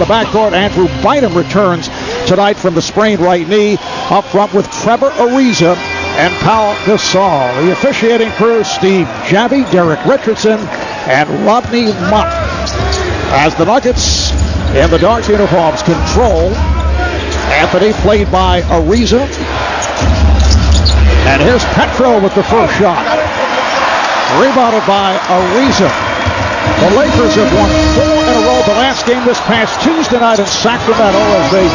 The backcourt, Andrew Bynum returns tonight from the sprained right knee. Up front with Trevor Ariza and Pau Gasol. The officiating crew, Steve Javi, Derek Richardson, and Rodney Mott. As the Nuggets in the dark uniforms control, Anthony played by Ariza. And here's Petro with the first shot. Rebounded by Ariza. The Lakers have won 4 in a row. The last game this past Tuesday night in Sacramento as they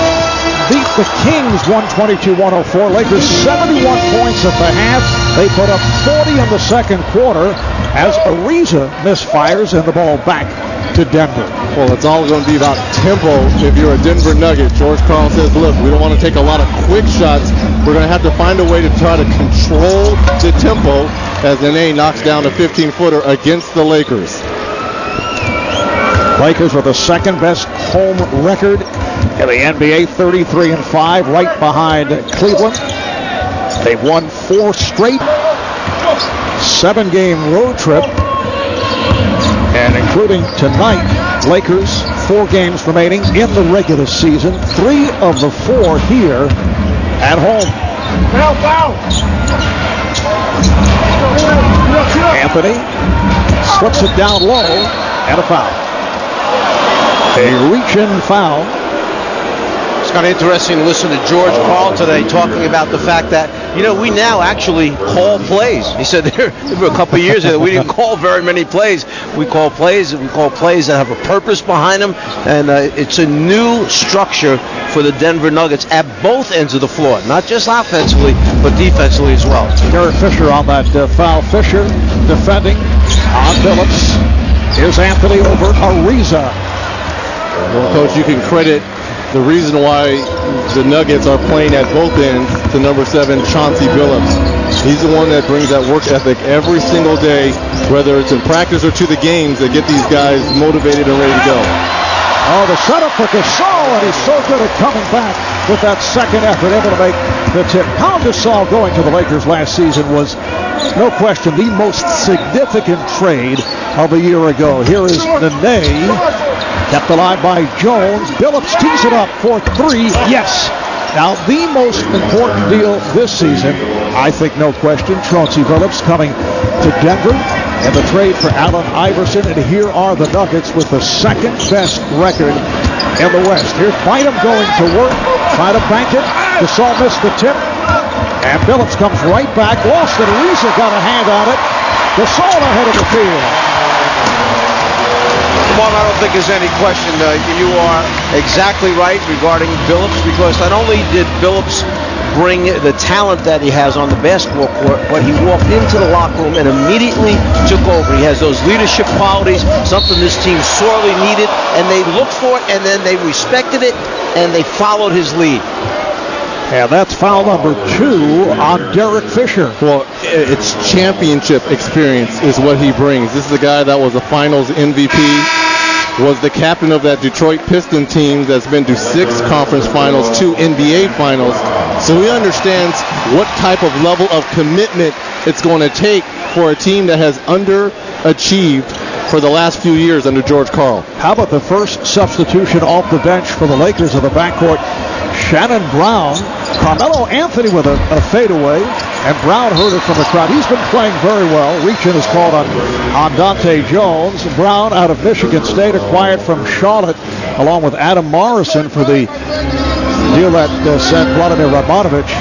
beat the Kings 122-104. Lakers 71 points at the half. They put up 40 in the second quarter as Ariza misfires and the ball back to Denver. Well, it's all going to be about tempo if you're a Denver Nugget. George Karl says, look, we don't want to take a lot of quick shots. We're going to have to find a way to try to control the tempo as Nene knocks down a 15-footer against the Lakers. Lakers with the second best home record in the NBA, 33-5, right behind Cleveland. They've won 4 straight, 7-game road trip, and including tonight, Lakers 4 games remaining in the regular season, 3 of the 4 here at home. Anthony slips it down low and a foul. A reach-in foul. It's kind of interesting to listen to George Karl today talking about the fact that, we now actually call plays. He said there were a couple of years ago we didn't call very many plays. We call plays that have a purpose behind them, and it's a new structure for the Denver Nuggets at both ends of the floor, not just offensively, but defensively as well. Derek Fisher on that foul. Fisher defending on Phillips. Here's Anthony over Ariza. Well, Coach, you can credit the reason why the Nuggets are playing at both ends to number 7, Chauncey Billups. He's the one that brings that work ethic every single day, whether it's in practice or to the games, that get these guys motivated and ready to go. Oh, the setup for Gasol, and he's so good at coming back with that second effort, able to make the tip. Pau Gasol going to the Lakers last season was, no question, the most significant trade of a year ago. Here is Nene, kept alive by Jones. Billups tees it up for 3. Yes. Now, the most important deal this season, I think, no question, Chauncey Billups coming to Denver and the trade for Allen Iverson. And here are the Nuggets with the second best record in the West. Here's Bynum going to work, trying to bank it. Gasol missed the tip. And Billups comes right back. Lost it. Ariza got a hand on it. Gasol ahead of the field. Well, I don't think there's any question. You are exactly right regarding Billups, because not only did Billups bring the talent that he has on the basketball court, but he walked into the locker room and immediately took over. He has those leadership qualities, something this team sorely needed, and they looked for it, and then they respected it, and they followed his lead. And that's foul number 2 on Derek Fisher. Well, it's championship experience is what he brings. This is a guy that was a finals MVP, was the captain of that Detroit Pistons team that's been to 6 conference finals, 2 NBA finals. So he understands what type of level of commitment it's going to take for a team that has underachieved for the last few years under George Karl. How about the first substitution off the bench for the Lakers of the backcourt? Shannon Brown, Carmelo Anthony with a fadeaway, and Brown heard it from the crowd. He's been playing very well. Reach-in is called on Dante Jones. Brown out of Michigan State, acquired from Charlotte, along with Adam Morrison for the deal that sent Vladimir Radmanovich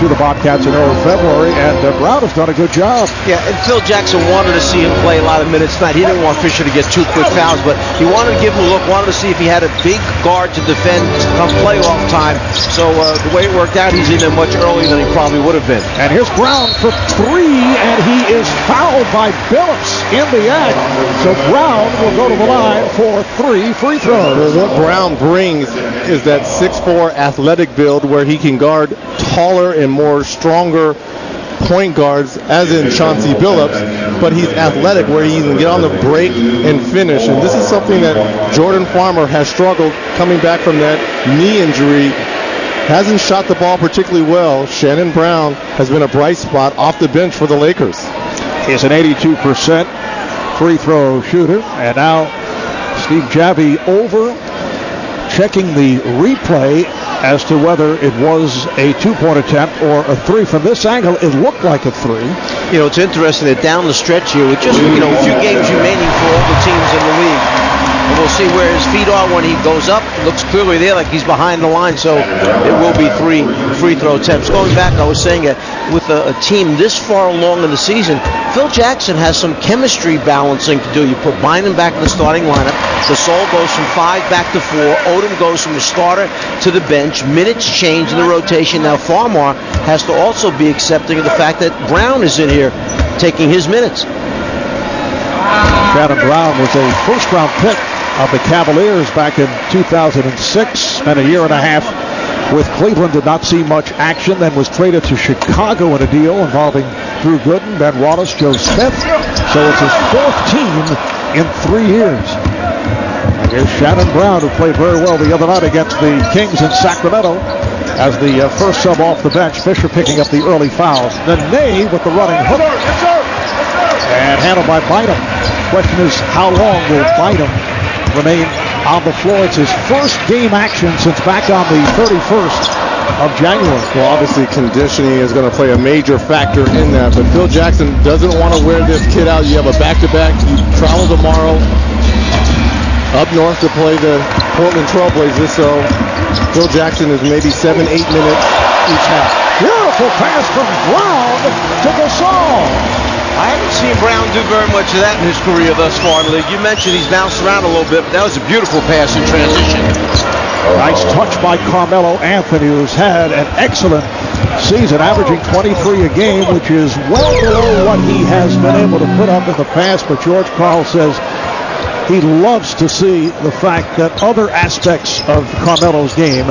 to the Bobcats in early February, and Brown has done a good job. Yeah, and Phil Jackson wanted to see him play a lot of minutes tonight. He didn't want Fisher to get 2 quick fouls, but he wanted to give him a look, wanted to see if he had a big guard to defend come playoff time. So the way it worked out, he's in there much earlier than he probably would have been. And here's Brown for 3, and he is fouled by Billups in the act. So Brown will go to the line for 3 free throws. What Brown brings is that 6'4" athletic build where he can guard taller and more stronger point guards, as in Chauncey Billups, but he's athletic where he can get on the break and finish. And this is something that Jordan Farmer has struggled coming back from that knee injury. Hasn't shot the ball particularly well. Shannon Brown has been a bright spot off the bench for the Lakers. He's an 82% free throw shooter. And now Steve Javi over checking the replay as to whether it was a 2-point attempt or a 3. From this angle, it looked like a 3. You know, it's interesting that down the stretch here, with just, you know, a few games remaining for all the teams in the league, and we'll see where his feet are when he goes up. Looks clearly there like he's behind the line, so it will be 3 free throw attempts. Going back, I was saying that with a team this far along in the season, Phil Jackson has some chemistry balancing to do. You put Bynum back in the starting lineup. Gasol goes from 5 back to 4. Odom goes from the starter to the bench. Minutes change in the rotation. Now Farmar has to also be accepting of the fact that Brown is in here taking his minutes. Shannon Brown was a first-round pick of the Cavaliers back in 2006. Spent a year and a half with Cleveland. Did not see much action. Then was traded to Chicago in a deal involving Drew Gooden, Ben Wallace, Joe Smith. So it's his 4th team in 3 years. And here's Shannon Brown, who played very well the other night against the Kings in Sacramento as the first sub off the bench. Fisher picking up the early foul. Then Ney with the running hook. And handled by Bynum. Question is, how long will Bynum remain on the floor? It's his first game action since back on the 31st of January. Well, obviously conditioning is going to play a major factor in that, but Phil Jackson doesn't want to wear this kid out. You have a back-to-back. You travel tomorrow up north to play the Portland Trailblazers, so Phil Jackson is maybe 7-8 minutes each half. Beautiful pass from Brown to Gasol. I haven't seen Brown do very much of that in his career thus far in the league. You mentioned he's bounced around a little bit, but that was a beautiful pass in transition. Nice touch by Carmelo Anthony, who's had an excellent season, averaging 23 a game, which is well below what he has been able to put up in the past. But George Karl says he loves to see the fact that other aspects of Carmelo's game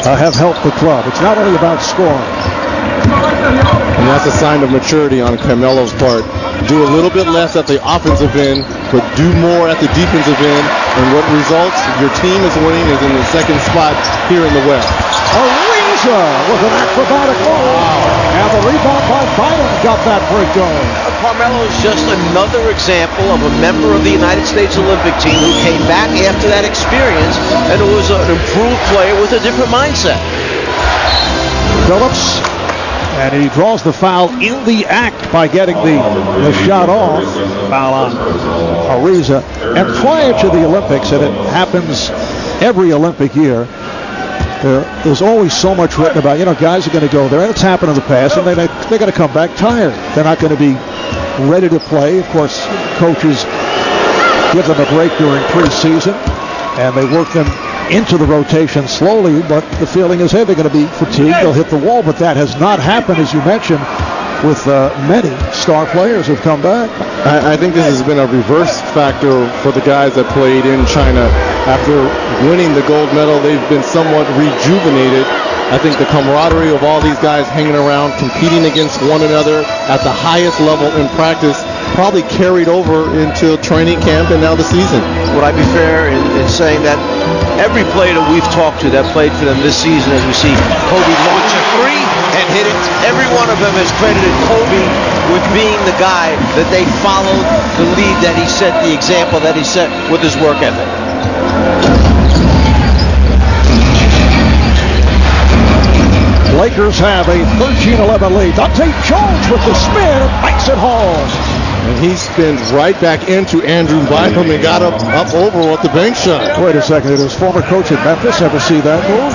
have helped the club. It's not only about scoring. And that's a sign of maturity on Carmelo's part. Do a little bit less at the offensive end, but do more at the defensive end. And what results? Your team is winning, is in the 2nd spot here in the West. Ariza with an acrobatic move. And the rebound by Bynum got that break going. Carmelo is just another example of a member of the United States Olympic team who came back after that experience and who was an improved player with a different mindset. Phillips. And he draws the foul in the act by getting the shot off. Foul on Ariza. And prior to the Olympics, and it happens every Olympic year, there's always so much written about, guys are going to go there, and it's happened in the past, and they're going to come back tired. They're not going to be ready to play. Of course, coaches give them a break during preseason, and they work them into the rotation slowly, but the feeling is, hey, they're going to be fatigued, they'll hit the wall, but that has not happened, as you mentioned, with many star players who've come back. I think this has been a reverse factor for the guys that played in China. After winning the gold medal, they've been somewhat rejuvenated. I think the camaraderie of all these guys hanging around, competing against one another at the highest level in practice, probably carried over into training camp and now the season. Would I be fair in saying that every player that we've talked to that played for them this season, as we see Kobe launch a 3 and hit it, every one of them has credited Kobe with being the guy that they followed, the lead that he set, the example that he set with his work ethic. Lakers have a 13-11 lead. Dante Jones with the spin, makes it home. And he spins right back into Andrew Bynum and got up over with the bank shot. Wait a second, did his former coach at Memphis ever see that move?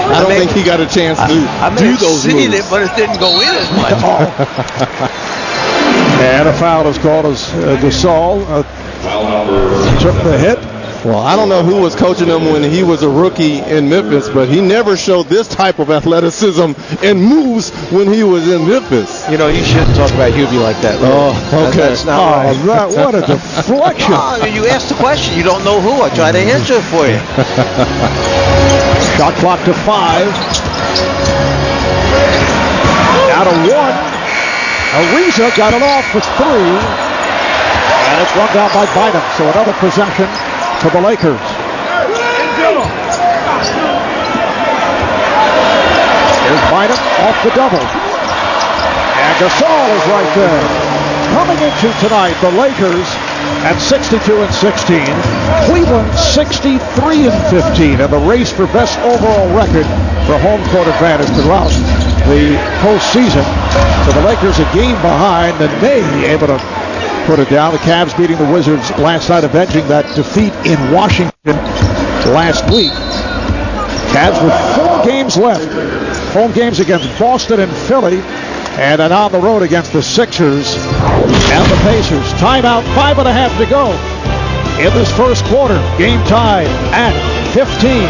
I don't think he got a chance to do those moves. It, but it didn't go in as much. And a foul is called as Gasol took the hit. Well, I don't know who was coaching him when he was a rookie in Memphis, but he never showed this type of athleticism and moves when he was in Memphis. You shouldn't talk about Hubie like that. Really. Oh, okay. That's not right. What a deflection. You asked the question. You don't know who. I try to answer it for you. Shot clock to 5. Out of 1. Ariza got it off for 3. And it's run down by Bynum. So another possession for the Lakers. Here's Bynum off the double. And Gasol is right there. Coming into tonight, the Lakers at 62-16. Cleveland 63-15 in the race for best overall record for home court advantage throughout the postseason. So the Lakers a game behind, and they able to put it down. The Cavs beating the Wizards last night, avenging that defeat in Washington last week. Cavs with 4 games left. Home games against Boston and Philly, and then on the road against the Sixers and the Pacers. Timeout, 5.5 to go in this first quarter. Game tied at 15.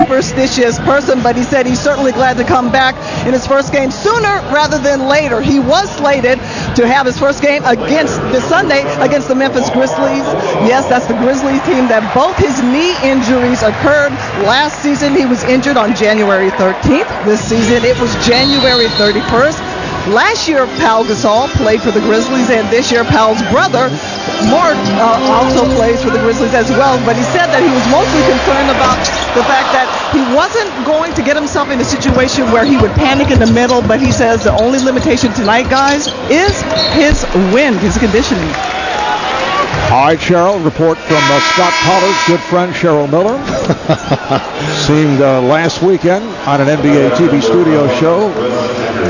Superstitious person, but he said he's certainly glad to come back in his first game sooner rather than later. He was slated to have his first game against this Sunday against the Memphis Grizzlies. Yes, that's the Grizzlies team that both his knee injuries occurred last season. He was injured on January 13th. This season it was January 31st. Last year, Pau Gasol played for the Grizzlies, and this year, Pau's brother, Mark, also plays for the Grizzlies as well. But he said that he was mostly concerned about the fact that he wasn't going to get himself in a situation where he would panic in the middle. But he says the only limitation tonight, guys, is his wind, his conditioning. All right, Cheryl, report from Scott Pollard's good friend, Cheryl Miller. Seemed last weekend on an NBA TV studio show,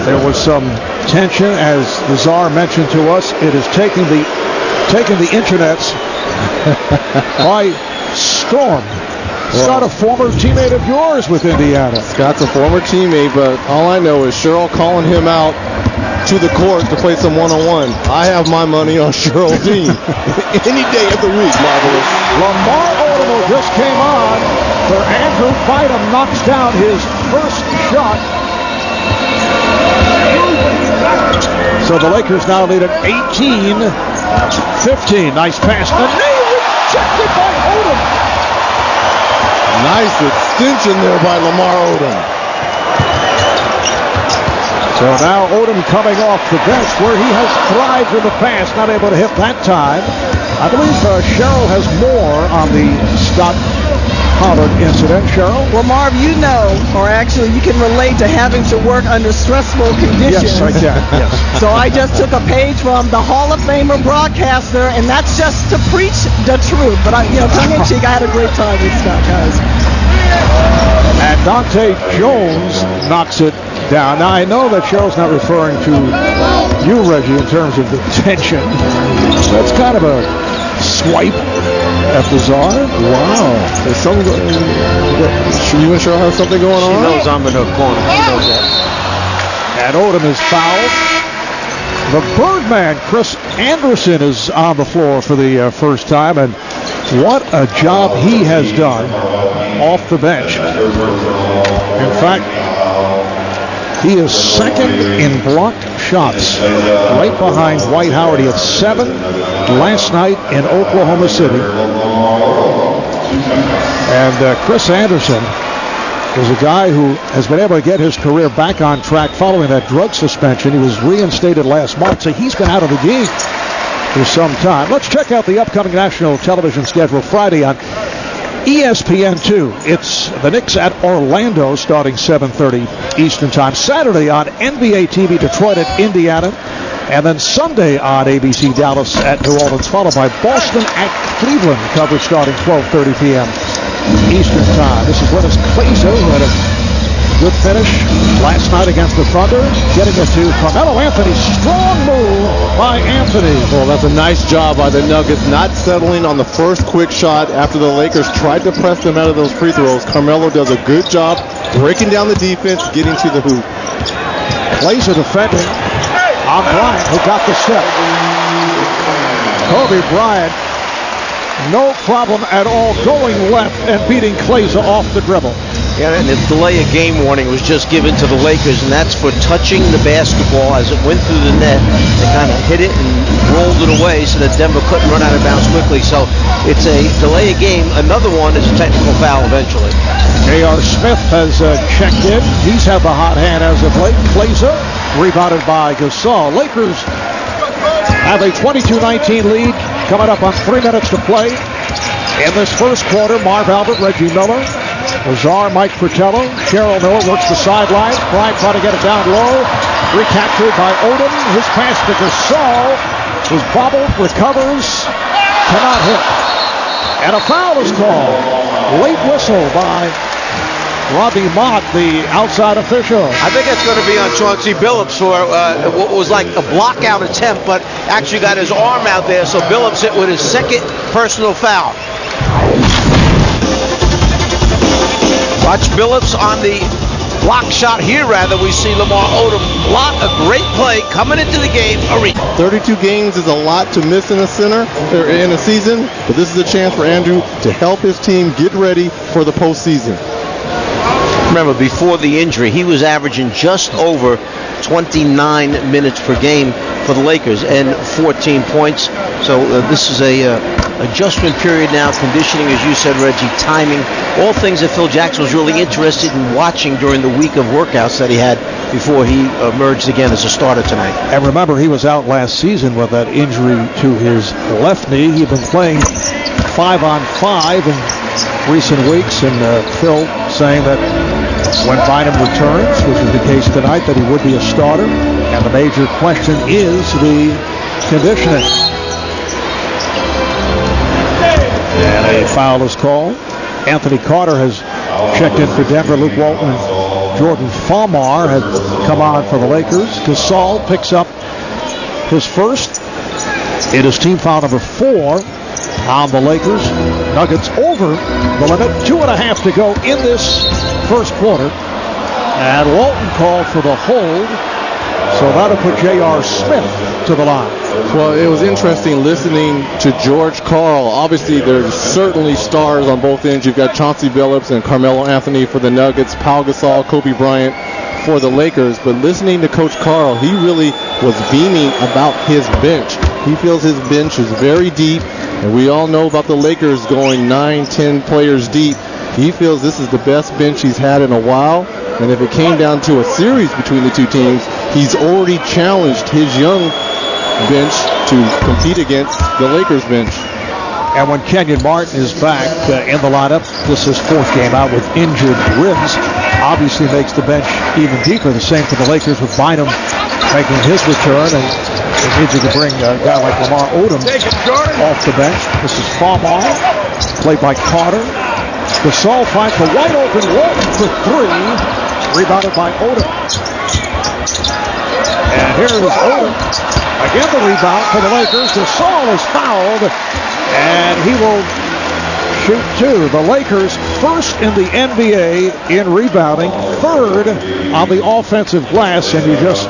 there was some tension, as the Czar mentioned to us. It is taking the internets by storm. Scott, a former teammate of yours with Indiana. Scott's a former teammate, but all I know is Cheryl calling him out to the court to play some one-on-one. I have my money on Cheryl's team any day of the week. Marvelous. Lamar Odom just came on where Andrew Bynum knocks down his first shot. So the Lakers now lead at 18-15. Nice pass. The knee rejected by Odom. Nice extension there by Lamar Odom. So now Odom coming off the bench where he has thrived in the past, not able to hit that time. I believe Cheryl has more on the Scott Pollard incident. Cheryl? Well, Marv, you know, or actually you can relate to having to work under stressful conditions. Yes, I can. Yes. So I just took a page from the Hall of Famer broadcaster, and that's just to preach the truth. But tongue in cheek, I had a great time with Scott, guys. And Dante Jones knocks it down. Now, I know that Cheryl's not referring to you, Reggie, in terms of the tension. That's kind of a swipe at the Czar. Wow. There's something going on. You and Cheryl have something going on? She knows I'm in her corner. She knows that. And Odom is fouled. The Birdman, Chris Anderson, is on the floor for the first time, and what a job he has done off the bench. In fact, he is second in blocked shots, right behind Dwight Howard. He had 7 last night in Oklahoma City. And Chris Anderson is a guy who has been able to get his career back on track following that drug suspension. He was reinstated last month, so he's been out of the game for some time. Let's check out the upcoming national television schedule. Friday on ESPN2, it's the Knicks at Orlando starting 7:30 Eastern Time. Saturday on NBA TV, Detroit at Indiana. And then Sunday on ABC, Dallas at New Orleans, followed by Boston at Cleveland. Coverage starting 12:30 p.m. Eastern Time. This is Lennis Klaiser, who had a good finish last night against the Thunder. Getting it to Carmelo Anthony. Strong move by Anthony. Well, that's a nice job by the Nuggets, not settling on the first quick shot after the Lakers tried to press them out of those free throws. Carmelo does a good job breaking down the defense, getting to the hoop. Klaiser defending on Bryant, who got the step. Kobe Bryant, no problem at all, going left and beating Klaiser off the dribble. Yeah, and the delay of game warning was just given to the Lakers, and that's for touching the basketball as it went through the net. They kind of hit it and rolled it away so that Denver couldn't run out of bounds quickly. So it's a delay of game. Another one is a technical foul eventually. J.R. Smith has checked in. He's had the hot hand as of late. Klaiser rebounded by Gasol. Lakers have a 22-19 lead coming up on 3 minutes to play. In this first quarter, Marv Albert, Reggie Miller, Lazar, Mike Fratello, Cheryl Miller works the sidelines. Bryant trying to get it down low. Recaptured by Odom. His pass to Gasol was bobbled, recovers, cannot hit. And a foul is called. Late whistle by Robbie Mott, the outside official. I think that's going to be on Chauncey Billups for what was like a block-out attempt, but actually got his arm out there, so Billups hit with his second personal foul. Watch Billups on the block shot here, rather. We see Lamar Odom block a great play coming into the game. 32 games is a lot to miss in a season, but this is a chance for Andrew to help his team get ready for the postseason. Remember, before the injury, he was averaging just over 29 minutes per game for the Lakers and 14 points. So this is a adjustment period now, conditioning, as you said, Reggie, timing, all things that Phil Jackson was really interested in watching during the week of workouts that he had before he emerged again as a starter tonight. And remember, he was out last season with that injury to his left knee. He'd been playing 5-on-5 in recent weeks, and Phil saying that when Bynum returns, which is the case tonight, that he would be a starter. And the major question is the conditioning. And a foul is called. Anthony Carter has checked in for Denver. Luke Walton and Jordan Falmar have come on for the Lakers. Gasol picks up his first. It is team foul number 4 on the Lakers. Nuggets over the limit. 2.5 to go in this first quarter. And Walton called for the hold. So that'll put J.R. Smith to the line. Well, it was interesting listening to George Karl. Obviously, there's certainly stars on both ends. You've got Chauncey Billups and Carmelo Anthony for the Nuggets, Pau Gasol, Kobe Bryant for the Lakers. But listening to Coach Karl, he really was beaming about his bench. He feels his bench is very deep, and we all know about the Lakers going 9-10 players deep. He feels this is the best bench he's had in a while. And if it came down to a series between the two teams, he's already challenged his young bench to compete against the Lakers bench. And when Kenyon Martin is back in the lineup, this is 4th game out with injured ribs, obviously makes the bench even deeper. The same for the Lakers with Bynum making his return, and it's easy to bring a guy like Lamar Odom off the bench. This is Falmar, played by Carter. Gasol finds the wide open Walton for 3, rebounded by Odom. And here is Odom. Again, the rebound for the Lakers. Gasol is fouled, and he will shoot 2. The Lakers first in the NBA in rebounding, 3rd on the offensive glass, and you just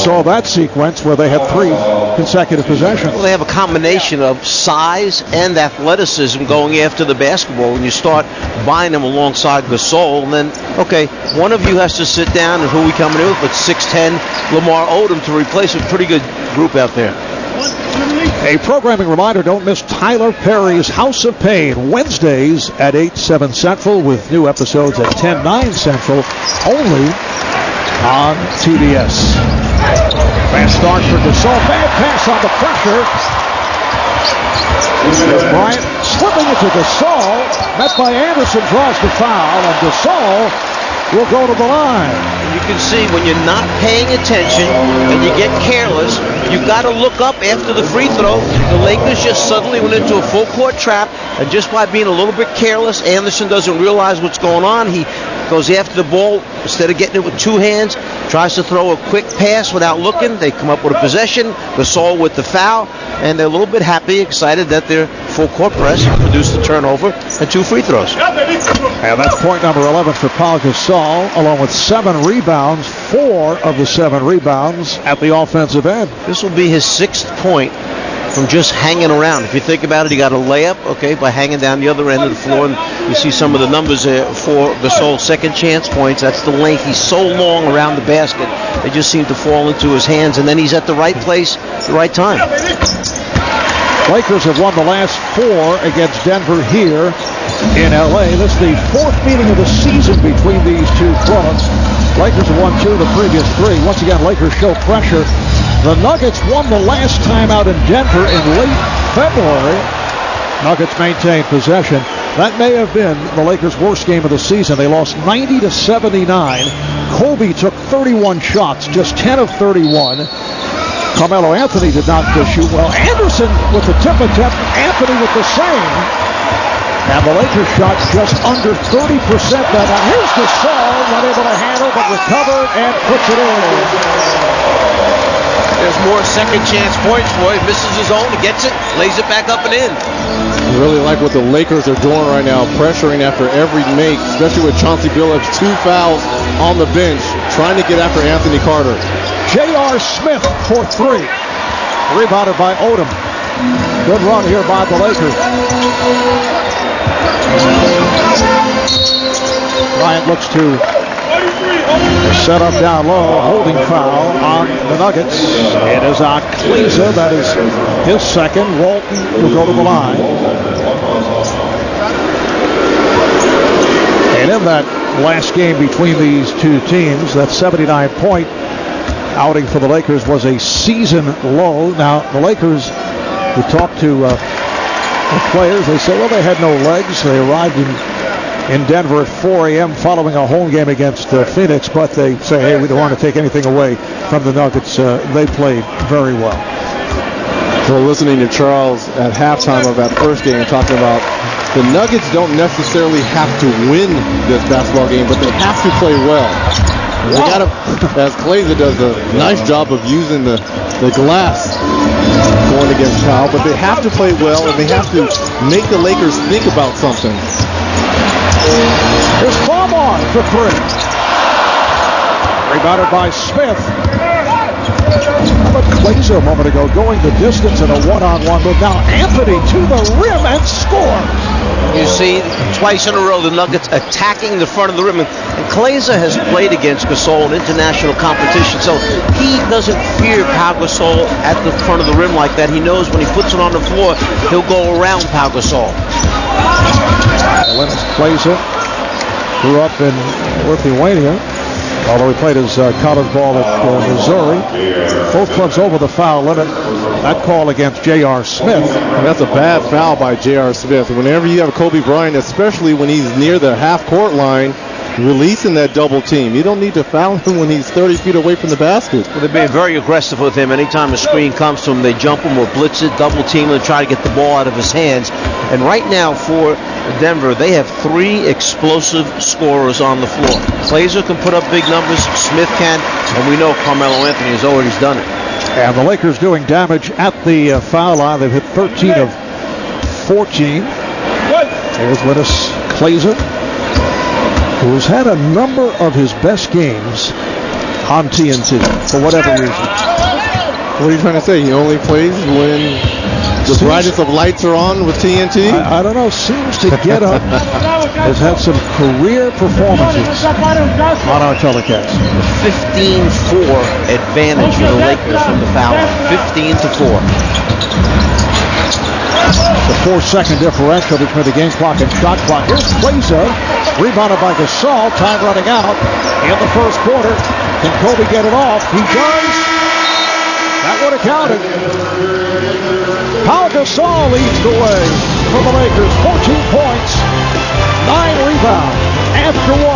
saw that sequence where they had 3 consecutive possessions. Well, they have a combination of size and athleticism going after the basketball. When you start Bynum alongside Gasol, and then, okay, one of you has to sit down, and who are we coming in with? But 6'10", Lamar Odom to replace a pretty good group out there. A programming reminder, don't miss Tyler Perry's House of Pain, Wednesdays at 8/7 Central, with new episodes at 10/9 Central, only on TBS. Fast start for Gasol. Bad pass on the pressure. Bryant slipping it to Gasol. Met by Anderson, draws the foul, and Gasol will go to the line. You can see when you're not paying attention and you get careless, you've got to look up after the free throw. The Lakers just suddenly went into a full court trap, and just by being a little bit careless, Anderson doesn't realize what's going on. He goes after the ball instead of getting it with 2 hands, tries to throw a quick pass without looking. They come up with a possession. Gasol with the foul, and they're a little bit happy, excited that their full court press produced the turnover and 2 free throws. And that's point number 11 for Pau Gasol, along with 7 rebounds, 4 of the 7 rebounds at the offensive end. This will be his 6th point from just hanging around. If you think about it, he got a layup, okay, by hanging down the other end of the floor. And you see some of the numbers there for Gasol's second chance points. That's the length. He's so long around the basket. They just seem to fall into his hands, and then he's at the right place at the right time. Lakers have won the last 4 against Denver here in L.A. This is the 4th meeting of the season between these two clubs. Lakers have won 2 of the previous 3. Once again, Lakers show pressure. The Nuggets won the last time out in Denver in late February. Nuggets maintain possession. That may have been the Lakers' worst game of the season. They lost 90-79 Kobe took 31 shots, just 10 of 31. Carmelo Anthony did not shoot well. Anderson with the tip attempt, Anthony with the same. And the Lakers shot just under 30% that night. Here's Gasol, not able to handle, but recovered and puts it in. There's more second chance points for him. Misses his own, he gets it, lays it back up and in. I really like what the Lakers are doing right now, pressuring after every make, especially with Chauncey Billups, 2 fouls on the bench, trying to get after Anthony Carter. J.R. Smith for 3. Rebounded by Odom. Good run here by the Lakers. Bryant looks to set up down low, holding foul on the Nuggets. It is on Kleza. That is his second. Walton will go to the line. And in that last game between these two teams, that 79-point outing for the Lakers was a season low. Now, the Lakers, we talked to the players, they said, well, they had no legs. They arrived in Denver at 4 a.m. following a home game against Phoenix, but they say, hey, we don't want to take anything away from the Nuggets. They played very well. So listening to Charles at halftime of that first game talking about the Nuggets don't necessarily have to win this basketball game, but they have to play well. They got to, as Kleza does a nice job of using the glass going against Kyle, but they have to play well and they have to make the Lakers think about something. Here's Farmar for 3. Rebounded by Smith. How about Kleza a moment ago going the distance in a one-on-one move. Now Anthony to the rim and scores. You see, twice in a row, the Nuggets attacking the front of the rim. And Kleza has played against Gasol in international competition, so he doesn't fear Pau Gasol at the front of the rim like that. He knows when he puts it on the floor, he'll go around Pau Gasol. Lennox Kleza grew up in Lithuania, although he played his college ball at Missouri. Both clubs over the foul limit. That call against J.R. Smith. And that's a bad foul by J.R. Smith. Whenever you have Kobe Bryant, especially when he's near the half-court line, releasing that double team. You don't need to foul him when he's 30 feet away from the basket. Well, they're being very aggressive with him. Anytime a screen comes to him, they jump him or blitz it, double team him, and try to get the ball out of his hands. And right now for Denver, they have 3 explosive scorers on the floor. Kleza can put up big numbers, Smith can, and we know Carmelo Anthony has always done it. And the Lakers doing damage at the foul line. They've hit 13 of 14. There's Lennox Kleza, who's had a number of his best games on TNT for whatever reason. What are you trying to say? He only plays when the brightest of lights are on with TNT? I don't know. Seems to get up. Has had some career performances on our telecast. 15-4 advantage for the Lakers from the foul line. 15-4. The 4-second differential between the game clock and shot clock. Here's Kleza, rebounded by Gasol. Time running out in the first quarter. Can Kobe get it off? He does. That would have counted. Pau Gasol leads the way for the Lakers. 14 points, 9 rebounds after 1.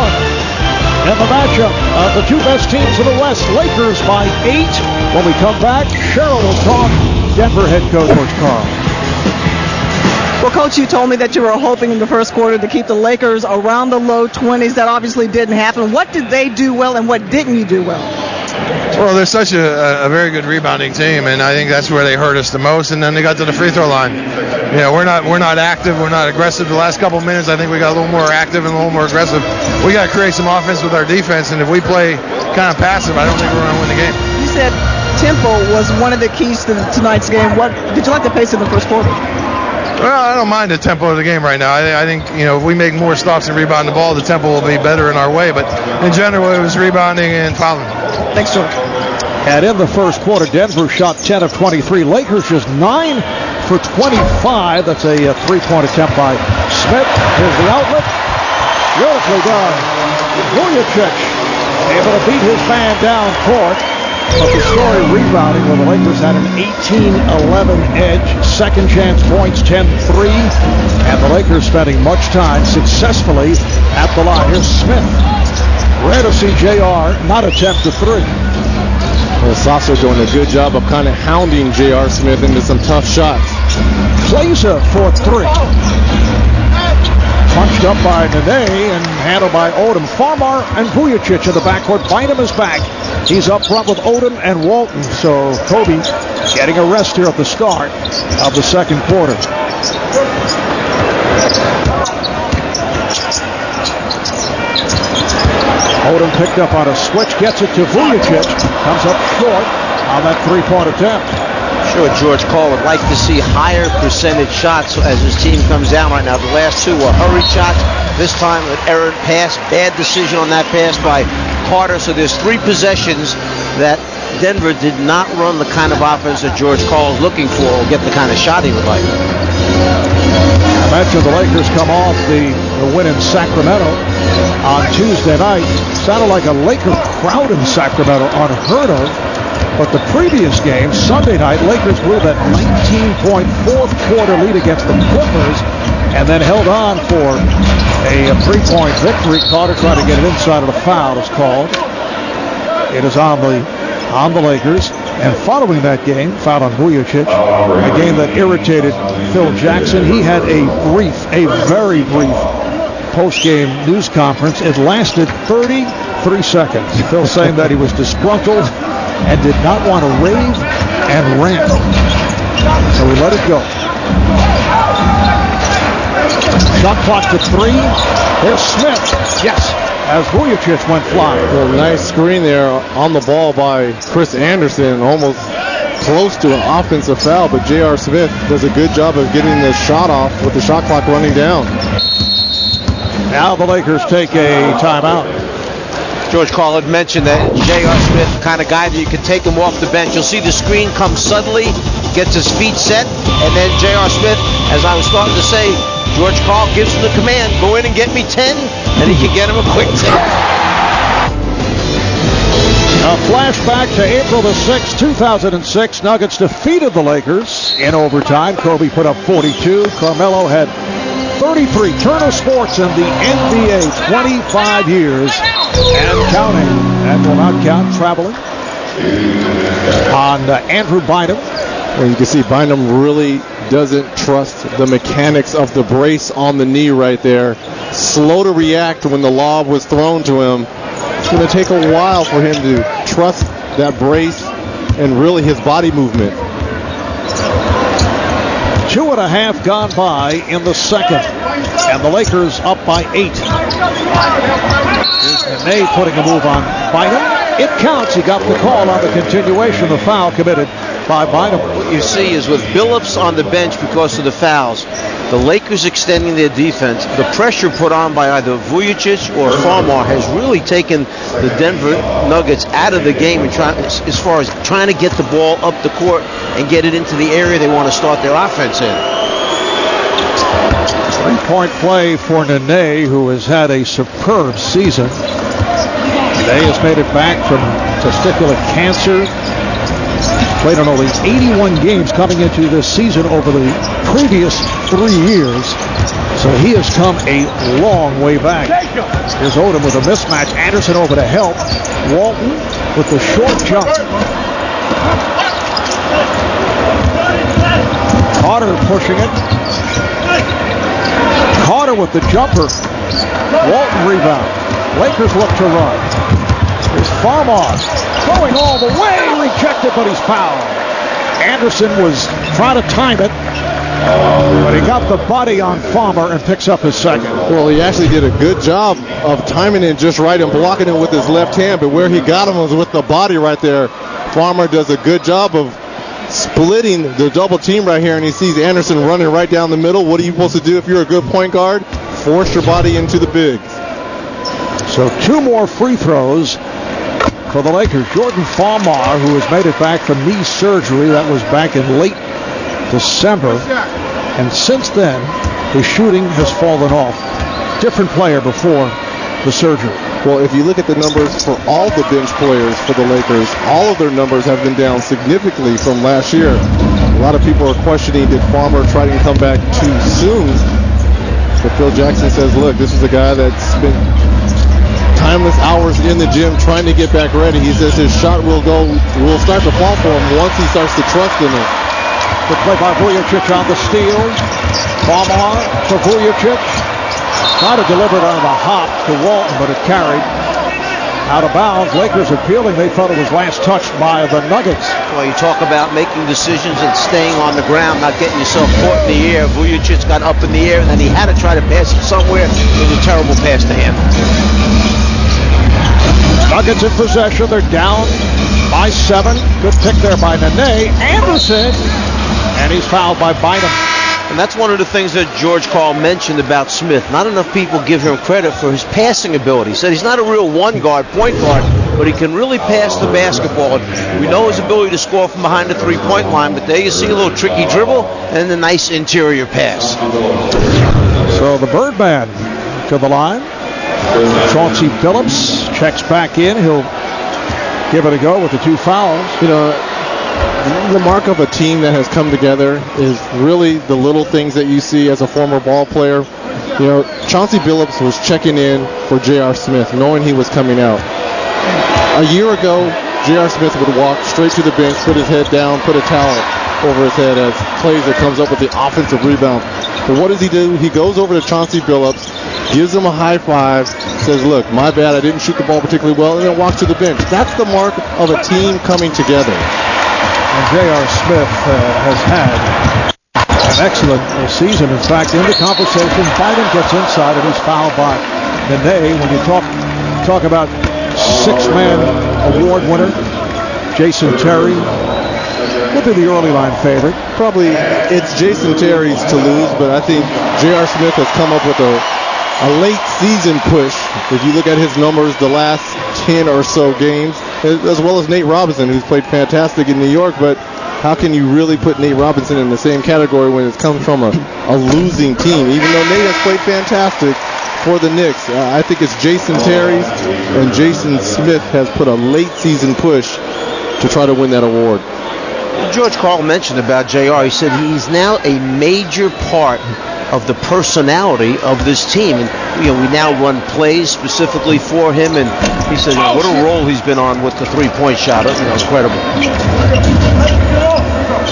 And the matchup of the two best teams in the West, Lakers by 8. When we come back, Cheryl will talk Denver head coach Carl. Well, Coach, you told me that you were hoping in the first quarter to keep the Lakers around the low 20s. That obviously didn't happen. What did they do well, and what didn't you do well? Well, they're such a very good rebounding team, and I think that's where they hurt us the most. And then they got to the free throw line. You know, we're not active, we're not aggressive. The last couple of minutes, I think we got a little more active and a little more aggressive. We got to create some offense with our defense, and if we play kind of passive, I don't think we're going to win the game. You said tempo was one of the keys to tonight's game. What did you like the pace in the first quarter? Well, I don't mind the tempo of the game right now. I think, you know, if we make more stops and rebound the ball, the tempo will be better in our way. But in general, it was rebounding and fouling. Thanks, George. And in the first quarter, Denver shot 10 of 23. Lakers just 9 for 25. That's a three-point attempt by Smith. Here's the outlet. Beautifully done. Vujacic able to beat his man down court. But the story rebounding where the Lakers had an 18-11 edge. Second chance points, 10-3. And the Lakers spending much time successfully at the line. Here's Smith. Rare to see JR not attempt the three. Well, Sasser doing a good job of kind of hounding J.R. Smith into some tough shots. Plaza for three. Punched up by Nene and handled by Odom. Farmar and Vujicic in the backcourt. Bynum is back. He's up front with Odom and Walton. So Kobe getting a rest here at the start of the second quarter. Odom picked up on a switch, gets it to Vujicic. Comes up short on that three-point attempt. Sure, George Cole would like to see higher percentage shots as his team comes down right now. The last two were hurried shots. This time an errant pass. Bad decision on that pass by Carter. So there's three possessions that Denver did not run the kind of offense that George Cole is looking for or get the kind of shot he would like. I mentioned the Lakers come off the win in Sacramento on Tuesday night. Sounded like a Laker crowd in Sacramento, unheard of. But the previous game, Sunday night, Lakers blew that 19-point fourth quarter lead against the Clippers and then held on for a 3-point victory. Carter tried to get it inside of the foul, it's called. It is on the Lakers. And following that game, foul on Vujicic, a game that irritated Phil Jackson. He had a very brief post-game news conference. It lasted 33 seconds. Phil saying that he was disgruntled and did not want to rave and rant. So we let it go. Shot clock to three. There's Smith. Yes. As Vujicic went flying. Well, nice screen there on the ball by Chris Anderson. Almost close to an offensive foul, but J.R. Smith does a good job of getting the shot off with the shot clock running down. Now the Lakers take a timeout. George Cole had mentioned that J.R. Smith, kind of guy that you can take him off the bench. You'll see the screen come suddenly, gets his feet set, and then J.R. Smith, as I was starting to say, George Cole gives him the command, go in and get me 10, and he can get him a quick 10. A flashback to April the 6th, 2006. Nuggets defeated the Lakers in overtime. Kobe put up 42. Carmelo had 33. Turner Sports in the NBA, 25 years and counting. That will not count traveling on Andrew Bynum. Well, you can see Bynum really doesn't trust the mechanics of the brace on the knee right there. Slow to react when the lob was thrown to him. It's going to take a while for him to trust that brace and really his body movement. 2.5 gone by in the second, and the Lakers up by 8. Here's Nene putting a move on Bynum. It counts. He got the call on the continuation of the foul committed by Bynum. What you see is with Billups on the bench because of the fouls, the Lakers extending their defense, the pressure put on by either Vujicic or Farmar has really taken the Denver Nuggets out of the game and as far as trying to get the ball up the court and get it into the area they want to start their offense in. 3-point play for Nene, who has had a superb season. Nene has made it back from testicular cancer. Played on only 81 games coming into this season over the previous 3 years. So he has come a long way back. Here's Odom with a mismatch. Anderson over to help. Walton with the short jump. Carter pushing it. Carter with the jumper. Walton rebound. Lakers look to run. Here's Farmar going all the way. Rejected, but he's fouled. Anderson was trying to time it, but he got the body on Farmer and picks up his second. Well, he actually did a good job of timing it just right and blocking it with his left hand, but where he got him was with the body right there. Farmer does a good job of splitting the double team right here, and he sees Anderson running right down the middle. What are you supposed to do if you're a good point guard? Force your body into the bigs. So 2 more free throws for the Lakers. Jordan Farmar, who has made it back from knee surgery, that was back in late December, and since then his shooting has fallen off. Different player before the surgery. Well, if you look at the numbers for all the bench players for the Lakers, all of their numbers have been down significantly from last year. A lot of people are questioning, did Farmer try to come back too soon? But Phil Jackson says, look, this is a guy that's been timeless hours in the gym trying to get back ready. He says his shot will start to fall for him once he starts to trust in it. Good play by Vujicic on the steal. Bomar for Vujicic. Tried to deliver it on the hop to Walton, but it carried out of bounds. Lakers appealing. They thought it was last touched by the Nuggets. Well, you talk about making decisions and staying on the ground, not getting yourself caught in the air. Vujicic got up in the air, and then he had to try to pass it somewhere. It was a terrible pass to him. Nuggets in possession. They're down by 7. Good pick there by Nene. Anderson. And he's fouled by Bynum. And that's one of the things that George Karl mentioned about Smith. Not enough people give him credit for his passing ability. He said he's not a real point guard, but he can really pass the basketball. We know his ability to score from behind the three-point line, but there you see a little tricky dribble and a nice interior pass. So the Birdman to the line. Chauncey Billups checks back in. He'll give it a go with the 2 fouls. You know, the mark of a team that has come together is really the little things that you see as a former ball player. You know, Chauncey Billups was checking in for J.R. Smith, knowing he was coming out. A year ago, J.R. Smith would walk straight to the bench, put his head down, put a towel over his head as Glazer comes up with the offensive rebound. But what does he do? He goes over to Chauncey Billups, gives him a high five, says, look, my bad, I didn't shoot the ball particularly well, and then walks to the bench. That's the mark of a team coming together. And J.R. Smith has had an excellent season. In fact, in the conversation, Biden gets inside and he's fouled by Nene. When you talk about 6-man award winner, Jason Terry would be the early line favorite. Probably it's Jason Terry's to lose, but I think J.R. Smith has come up with a late season push. If you look at his numbers the last 10 or so games, as well as Nate Robinson, who's played fantastic in New York, but how can you really put Nate Robinson in the same category when it comes from a losing team? Even though Nate has played fantastic for the Knicks, I think it's Jason Terry's, and Jason Smith has put a late season push to try to win that award. George Karl mentioned about JR. He said he's now a major part of the personality of this team, and we now run plays specifically for him. And he said, what a role he's been on with the three-point shot. Incredible.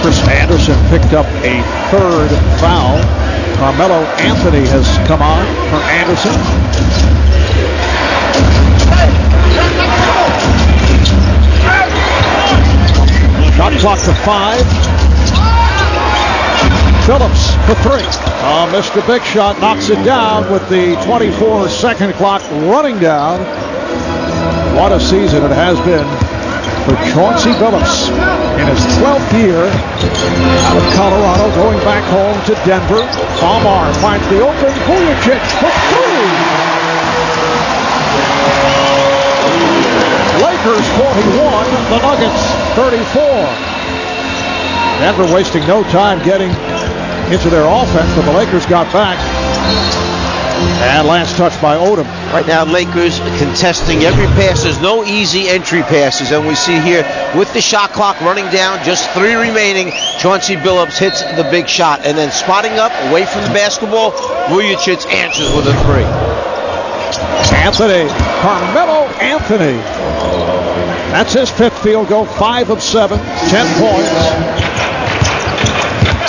Chris Anderson picked up a 3rd foul. Carmelo Anthony has come on for Anderson. Shot clock to 5. Phillips for 3. Mr. Big Shot knocks it down with the 24-second clock running down. What a season it has been for Chauncey Billups in his 12th year out of Colorado, going back home to Denver. Bomar finds the open. Vujicic for 3. Lakers 41, the Nuggets 34. Denver wasting no time getting into their offense, but the Lakers got back. And last touch by Odom. Right now, Lakers contesting every pass. There's no easy entry passes. And we see here, with the shot clock running down, just 3 remaining, Chauncey Billups hits the big shot. And then spotting up, away from the basketball, Vujicic answers with a 3. Anthony, Carmelo Anthony. That's his 5th field goal, 5 of 7, 10 points.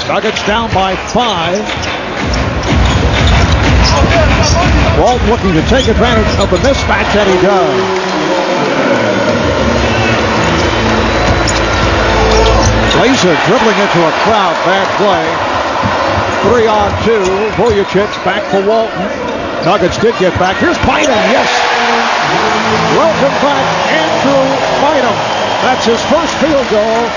Nuggets down by 5. Walt looking to take advantage of the mismatch, and he does. Glazer dribbling into a crowd, bad play. 3-on-2, Vujicic back for Walton. Nuggets did get back. Here's Bynum, yes. Welcome back, Andrew Bynum. That's his first field goal.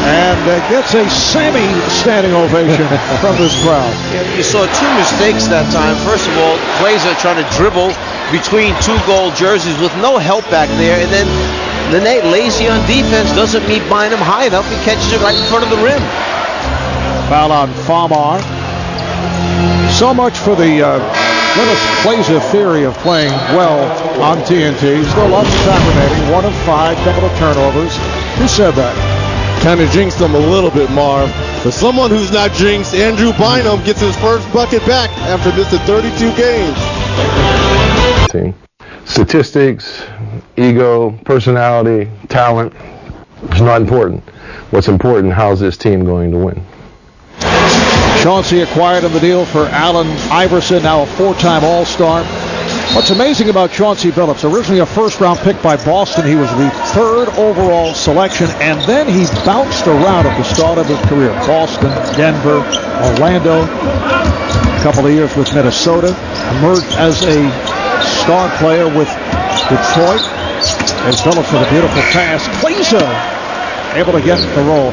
And gets a semi-standing ovation from this crowd. You saw 2 mistakes that time. First of all, Glazer trying to dribble between 2 gold jerseys with no help back there. And then Nene, lazy on defense, doesn't meet Bynum high enough. He catches it right in front of the rim. Foul on Famar. So much for the Dennis Glazer theory of playing well on TNT. Still lots of time remaining. 1 of 5, couple of turnovers. Who said that? Kind of jinxed him a little bit, Marv. But someone who's not jinxed, Andrew Bynum, gets his first bucket back after missing 32 games. team. Statistics, ego, personality, talent is not important. What's important, how's this team going to win? Chauncey acquired him the deal for Allen Iverson, now a 4-time All-Star. What's amazing about Chauncey Billups, originally a first-round pick by Boston, he was the 3rd overall selection, and then he bounced around at the start of his career. Boston, Denver, Orlando, a couple of years with Minnesota, emerged as a star player with Detroit. As Billups with a beautiful pass. Klesa able to get the roll.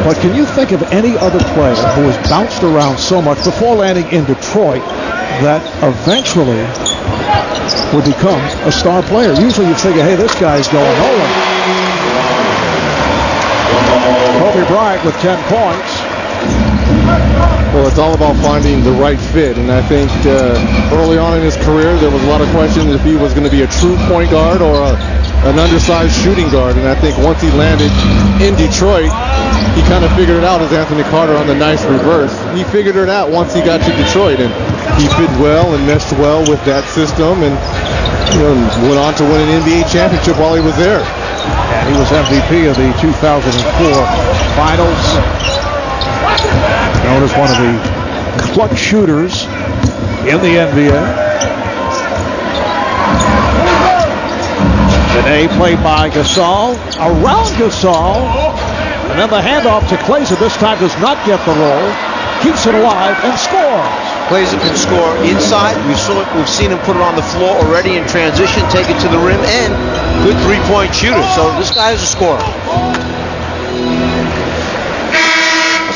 But can you think of any other player who has bounced around so much before landing in Detroit that eventually would become a star player? Usually you figure, hey, this guy's going nowhere. Kobe Bryant with 10 points. Well, it's all about finding the right fit, and I think early on in his career there was a lot of questions if he was going to be a true point guard or an undersized shooting guard, and I think once he landed in Detroit, he kind of figured it out as Anthony Carter on the nice reverse. He figured it out once he got to Detroit, and he fit well and meshed well with that system, and went on to win an NBA championship while he was there. And he was MVP of the 2004 Finals. Known as one of the clutch shooters in the NBA. Today played by Gasol, around Gasol, and then the handoff to Klesa. This time does not get the roll, keeps it alive, and scores. Klesa can score inside. We've seen him put it on the floor already in transition, take it to the rim, and good three-point shooter. So this guy is a scorer.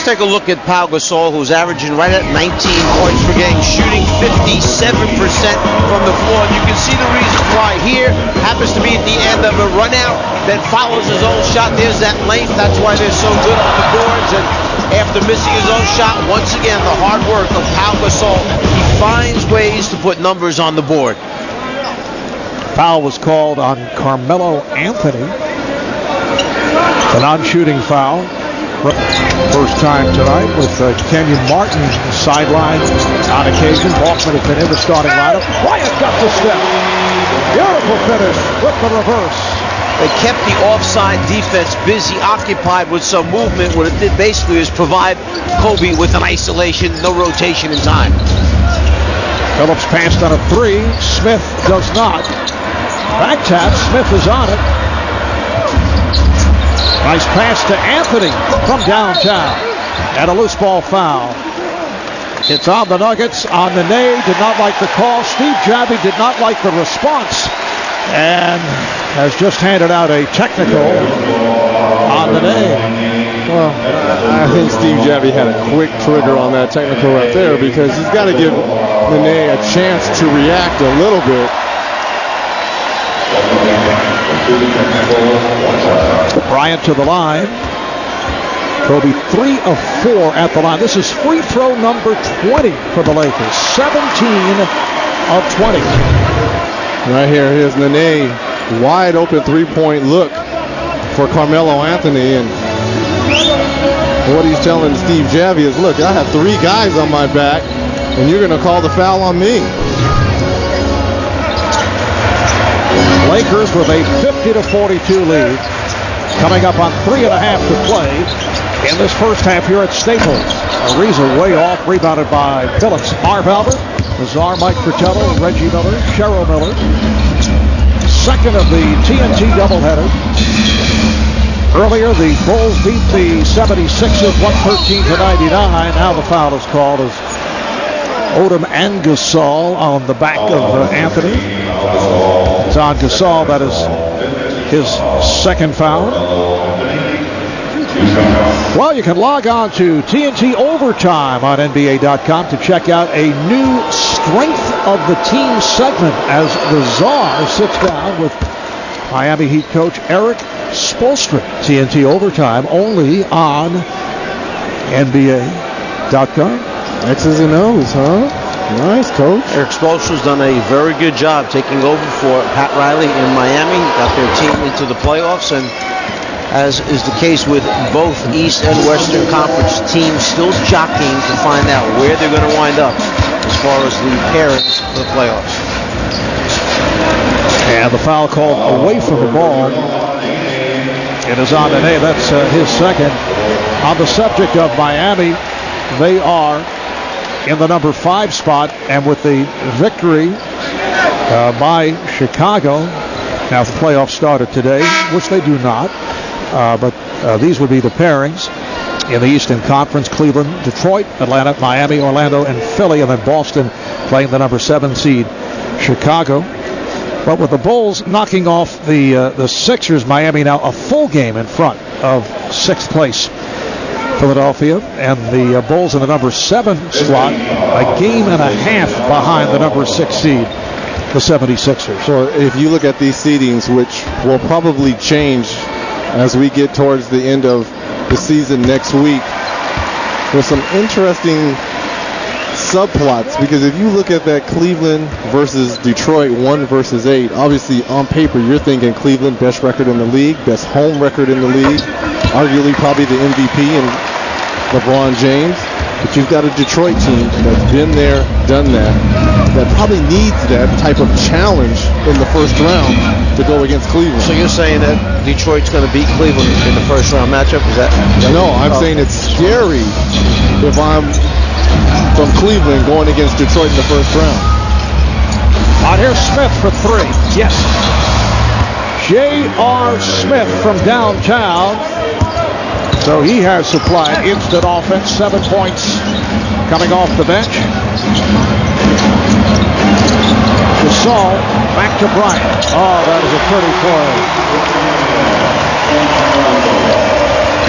Let's take a look at Pau Gasol, who's averaging right at 19 points per game, shooting 57% from the floor. And you can see the reasons why here. Happens to be at the end of a run out that follows his own shot. There's that length. That's why they're so good on the boards. And after missing his own shot, once again, the hard work of Pau Gasol. He finds ways to put numbers on the board. Foul was called on Carmelo Anthony. A non-shooting foul. First time tonight with Kenyon Martin sidelined on occasion. Balkman has been in the starting lineup. Bryant got the step. Beautiful finish with the reverse. They kept the offside defense busy, occupied with some movement. What it did basically is provide Kobe with an isolation, no rotation in time. Phillips passed on a 3. Smith does not. Back tap. Smith is on it. Nice pass to Anthony from downtown. And a loose ball foul. It's on the Nuggets. On the Nene. Did not like the call. Steve Javie did not like the response. And has just handed out a technical on the Nene. Well, I think Steve Javie had a quick trigger on that technical right there because he's got to give Nene a chance to react a little bit. Bryant to the line. Kobe 3 of 4 at the line. This is free throw number 20 for the Lakers. 17 of 20. Right here, here's Nene. Wide open three-point look for Carmelo Anthony. And what he's telling Steve Javie is, look, I have 3 guys on my back, and you're going to call the foul on me. Lakers with a 50-42 lead. Coming up on 3.5 to play in this first half here at Staples. Ariza way off, rebounded by Phillips. Marv Albert, Lazar, Mike Fratello, Reggie Miller, Cheryl Miller. Second of the TNT doubleheader. Earlier, the Bulls beat the 76ers 113-99. Now the foul is called as Odom and Gasol on the back of Anthony. It's on Gasol. That is his second foul. Well, you can log on to TNT Overtime on NBA.com to check out a new Strength of the Team segment as the Czar sits down with Miami Heat coach Eric Spoelstra. TNT Overtime only on NBA.com. X's and O's, huh? Nice, coach. Eric Spoelstra's done a very good job taking over for Pat Riley in Miami. Got their team into the playoffs, and as is the case with both East and Western Conference teams, still jockeying to find out where they're going to wind up as far as the pairings for the playoffs. And the foul called away from the ball. It is on Nene. That's his second. On the subject of Miami, they are in the number 5 spot, and with the victory by Chicago, now if the playoffs started today, which they do not, but these would be the pairings in the Eastern Conference: Cleveland, Detroit, Atlanta, Miami, Orlando, and Philly, and then Boston playing the number 7 seed, Chicago. But with the Bulls knocking off the Sixers, Miami now a full game in front of 6th place Philadelphia, and the Bulls in the number 7 slot, a game and a half behind the number 6 seed, the 76ers. So if you look at these seedings, which will probably change as we get towards the end of the season next week, there's some interesting subplots, because if you look at that Cleveland versus Detroit 1 versus 8, obviously on paper you're thinking Cleveland, best record in the league, best home record in the league, arguably probably the MVP and LeBron James. But you've got a Detroit team that's been there, done that probably needs that type of challenge in the first round to go against Cleveland. So you're saying that Detroit's going to beat Cleveland in the first round matchup? Is that no, I'm saying it's scary if I'm from Cleveland going against Detroit in the first round. Out here, Smith for 3. Yes. J.R. Smith from downtown. So he has supplied instant offense, 7 points coming off the bench. Gasol back to Bryant. Oh, that is a pretty play.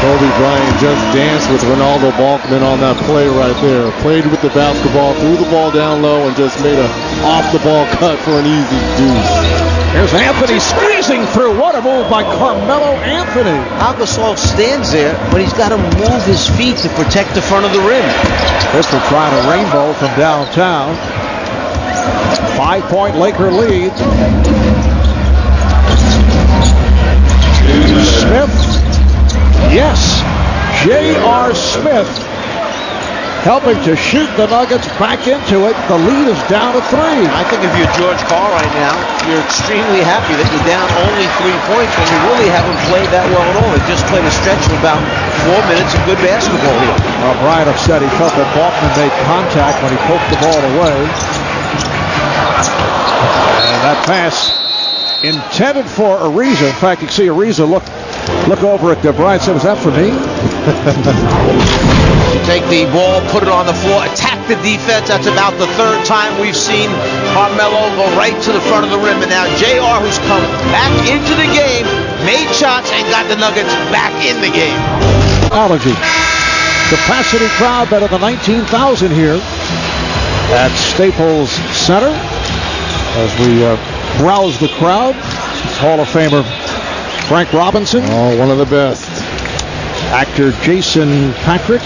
Kobe Bryant just danced with Ronaldo Balkman on that play right there. Played with the basketball, threw the ball down low, and just made a off-the-ball cut for an easy deuce. Here's Anthony squeezing through. What a move by Carmelo Anthony. Al Gasol stands there, but he's got to move his feet to protect the front of the rim. Pistol trying a rainbow from downtown. 5-point Laker lead. Smith. Yes. J.R. Smith helping to shoot the Nuggets back into it. The lead is down to 3. I think if you're George Karl right now, you're extremely happy that you're down only 3 points when you really haven't played that well at all. They just played a stretch of about 4 minutes of good basketball here. Well, Bryant upset. He felt that Balkman made contact when he poked the ball away. And that pass intended for Ariza. In fact, you can see Ariza look over at Bryant and say, was that for me? You take the ball, put it on the floor, attack the defense. That's about the 3rd time we've seen Carmelo go right to the front of the rim. And now JR, who's come back into the game, made shots and got the Nuggets back in the game. Allergy. Capacity crowd better than 19,000 here at Staples Center. As we browse the crowd, Hall of Famer Frank Robinson. Oh, one of the best. Actor Jason Patrick.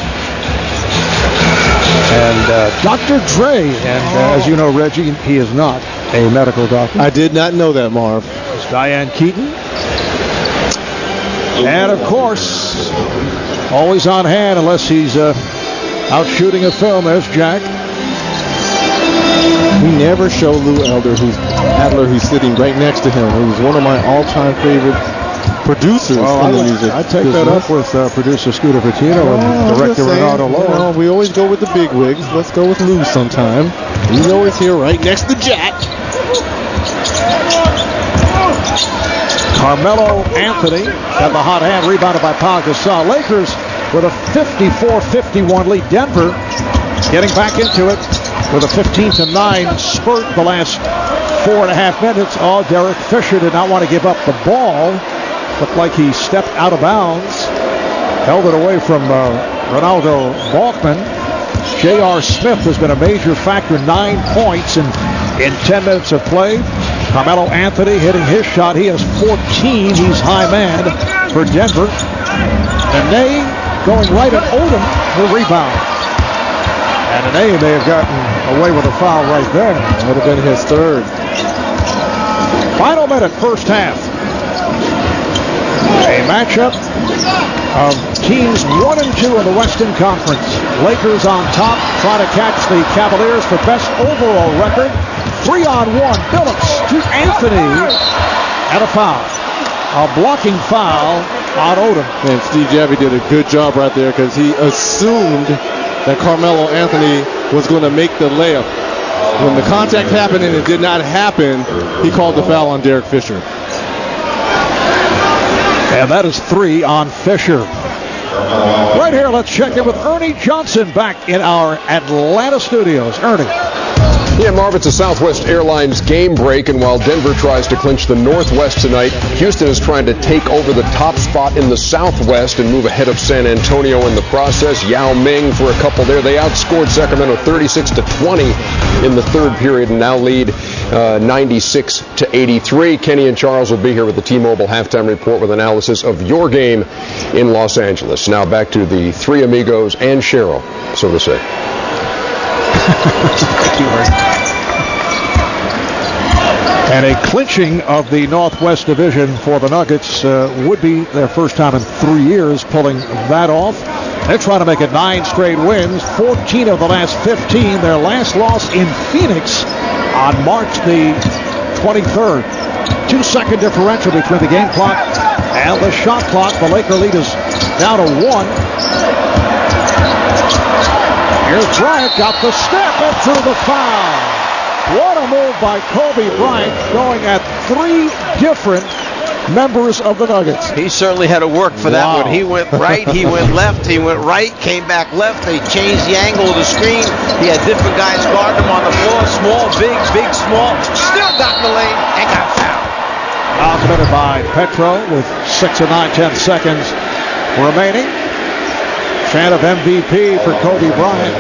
And Dr. Dre. And as you know, Reggie, he is not a medical doctor. I did not know that, Marv. It's Diane Keaton. And of course, always on hand unless he's out shooting a film. There's Jack. We never show Lou Adler, who's sitting right next to him, who's one of my all-time favorite producers in the music. I take that up with producer Scooter Patino and director Renato Lowe. We always go with the big wigs. Let's go with Lou sometime. He's always here right next to Jack. Carmelo Anthony got the hot hand, rebounded by Pau Gasol. Lakers with a 54-51 lead. Denver getting back into it with a 15-9 spurt the last 4.5 minutes. Oh, Derek Fisher did not want to give up the ball. Looked like he stepped out of bounds. Held it away from Ronaldo Balkman. J.R. Smith has been a major factor. 9 points in 10 minutes of play. Carmelo Anthony hitting his shot. He has 14. He's high man for Denver. And Nene going right at Odom for rebound. And Nene may have gotten away with a foul right there. That would have been his 3rd. Final minute, first half. A matchup of teams 1 and 2 in the Western Conference. Lakers on top, trying to catch the Cavaliers for best overall record. 3-on-1. Billups to Anthony. And a foul. A blocking foul on Odom. And Steve Javie did a good job right there because he assumed that Carmelo Anthony was going to make the layup. When the contact happened and it did not happen, he called the foul on Derek Fisher. And that is 3 on Fisher. Right here, let's check in with Ernie Johnson back in our Atlanta studios. Ernie. Yeah, Marv, it's a Southwest Airlines game break, and while Denver tries to clinch the Northwest tonight, Houston is trying to take over the top spot in the Southwest and move ahead of San Antonio in the process. Yao Ming for a couple there. They outscored Sacramento 36-20 in the third period and now lead 96-83. Kenny and Charles will be here with the T-Mobile halftime report with analysis of your game in Los Angeles. Now back to the three amigos and Cheryl, so to say. Thank you, Ernie. And a clinching of the Northwest Division for the Nuggets would be their first time in 3 years pulling that off. They're trying to make it 9 straight wins, 14 of the last 15. Their last loss in Phoenix on March the 23rd. 2-second differential between the game clock and the shot clock. The Laker lead is down to 1. Here's Bryant, got the step and through the foul. What a move by Kobe Bryant, going at 3 different members of the Nuggets. He certainly had to work for that one. He went right, he went left, he went right, came back left. They changed the angle of the screen. He had different guys guarding him on the floor. Small, big, big, small. Still got in the lane and got fouled. Committed by Petro with 6 and 9/10 seconds remaining. Chant of MVP for Kobe Bryant.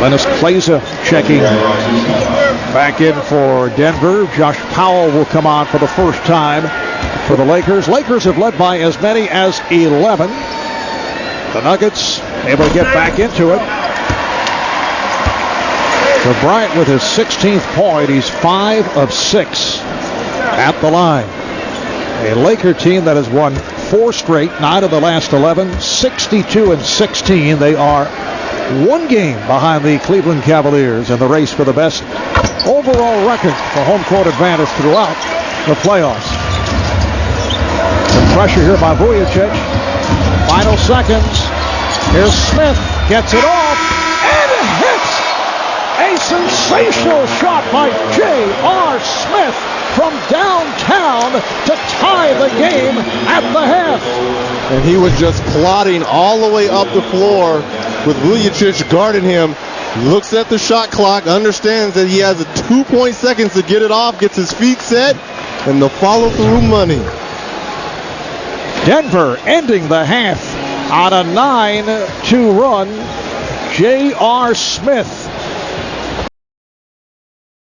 Lennis Kleza checking back in for Denver. Josh Powell will come on for the first time for the Lakers. Lakers have led by as many as 11. The Nuggets able to get back into it. For Bryant with his 16th point, he's 5 of 6 at the line. A Laker team that has won 4 straight, 9 of the last 11, 62-16. They are 1 game behind the Cleveland Cavaliers in the race for the best overall record for home court advantage throughout the playoffs. Some pressure here by Vujicic. Final seconds. Here's Smith, gets it off, and it hits! A sensational shot by J.R. Smith from downtown to tie the game at the half. And he was just plodding all the way up the floor with Vujicic guarding him. Looks at the shot clock, understands that he has 2 seconds to get it off, gets his feet set, and the follow-through money. Denver ending the half on a 9-2 run. J.R. Smith